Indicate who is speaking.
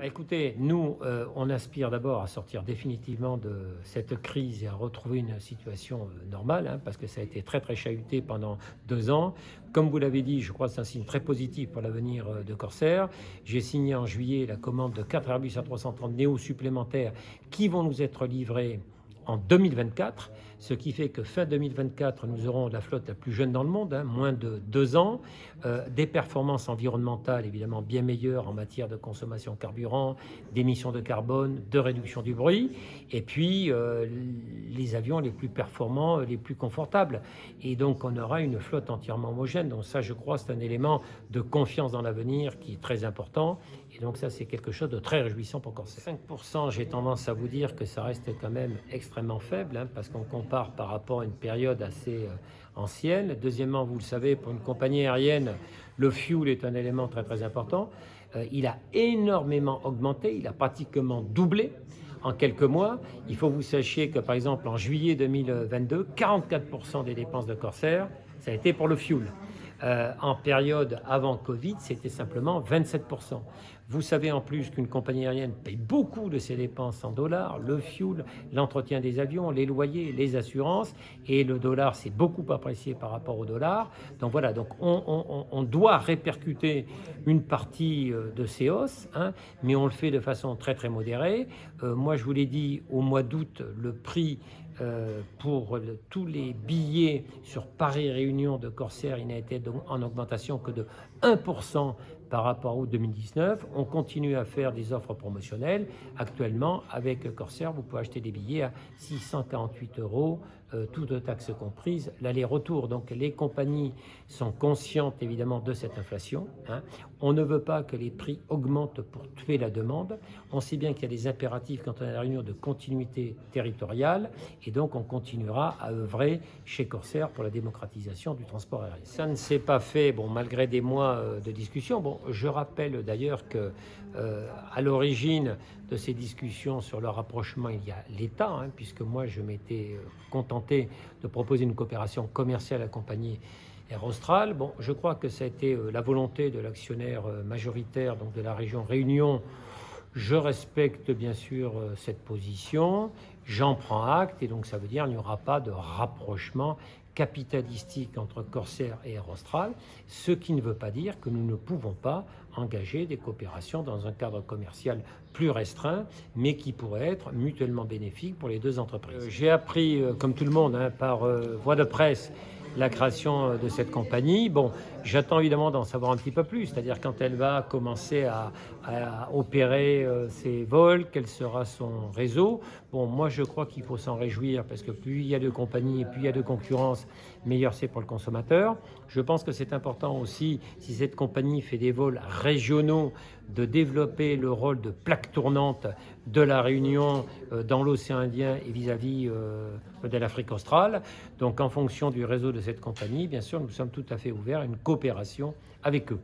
Speaker 1: Écoutez, nous, on aspire d'abord à sortir définitivement de cette crise et à retrouver une situation normale, hein, parce que ça a été très très chahuté pendant 2 ans. Comme vous l'avez dit, je crois que c'est un signe très positif pour l'avenir de Corsair. J'ai signé en juillet la commande de 4 Airbus A330 Neo supplémentaires qui vont nous être livrés en 2024, ce qui fait que fin 2024, nous aurons la flotte la plus jeune dans le monde, hein, moins de 2 ans, des performances environnementales évidemment bien meilleures en matière de consommation de carburant, d'émissions de carbone, de réduction du bruit, et puis les avions les plus performants, les plus confortables. Et donc on aura une flotte entièrement homogène. Donc ça, je crois, c'est un élément de confiance dans l'avenir qui est très important. Et donc ça, c'est quelque chose de très réjouissant pour Corsair. 5%, j'ai tendance à vous dire que ça reste quand même extrêmement faible, hein, parce qu'on compare par rapport à une période assez ancienne. Deuxièmement, vous le savez, pour une compagnie aérienne, le fuel est un élément très très important. Il a énormément augmenté, il a pratiquement doublé en quelques mois. Il faut que vous sachiez que par exemple en juillet 2022, 44% des dépenses de Corsair, ça a été pour le fuel. En période avant Covid, c'était simplement 27%. Vous savez en plus qu'une compagnie aérienne paye beaucoup de ses dépenses en dollars, le fuel, l'entretien des avions, les loyers, les assurances, et le dollar s'est beaucoup apprécié par rapport au dollar. Donc voilà, donc on doit répercuter une partie de ces hausses, hein, mais on le fait de façon très très modérée. Moi, je vous l'ai dit, au mois d'août, le prix pour tous les billets sur Paris-Réunion de Corsair, il n'a été en augmentation que de 1% par rapport au 2019. On continue à faire des offres promotionnelles. Actuellement, avec Corsair, vous pouvez acheter des billets à 648 €, toutes taxes comprises, l'aller-retour. Donc les compagnies sont conscientes évidemment de cette inflation, hein. On ne veut pas que les prix augmentent pour tuer la demande. On sait bien qu'il y a des impératifs quand on est à la réunion de continuité territoriale, et donc on continuera à œuvrer chez Corsair pour la démocratisation du transport aérien. Ça ne s'est pas fait, bon, malgré des mois de discussion. Bon, je rappelle d'ailleurs que à l'origine de ces discussions sur le rapprochement, il y a l'État, hein, puisque moi je m'étais contenté de proposer une coopération commerciale à la compagnie Air Austral. Bon, je crois que ça a été la volonté de l'actionnaire majoritaire, donc de la région Réunion. Je respecte bien sûr cette position, j'en prends acte, et donc ça veut dire qu'il n'y aura pas de rapprochement capitalistique entre Corsair et Air Austral, ce qui ne veut pas dire que nous ne pouvons pas engager des coopérations dans un cadre commercial plus restreint, mais qui pourrait être mutuellement bénéfique pour les deux entreprises. J'ai appris, comme tout le monde, hein, par voie de presse, la création de cette compagnie. Bon, j'attends évidemment d'en savoir un petit peu plus, c'est-à-dire quand elle va commencer à opérer ses vols, quel sera son réseau. Bon, moi je crois qu'il faut s'en réjouir, parce que plus il y a de compagnies et plus il y a de concurrence, meilleur c'est pour le consommateur. Je pense que c'est important aussi, si cette compagnie fait des vols régionaux, de développer le rôle de plaque tournante de la Réunion dans l'océan Indien et vis-à-vis de l'Afrique australe. Donc en fonction du réseau de cette compagnie, bien sûr, nous sommes tout à fait ouverts à une coopération avec eux.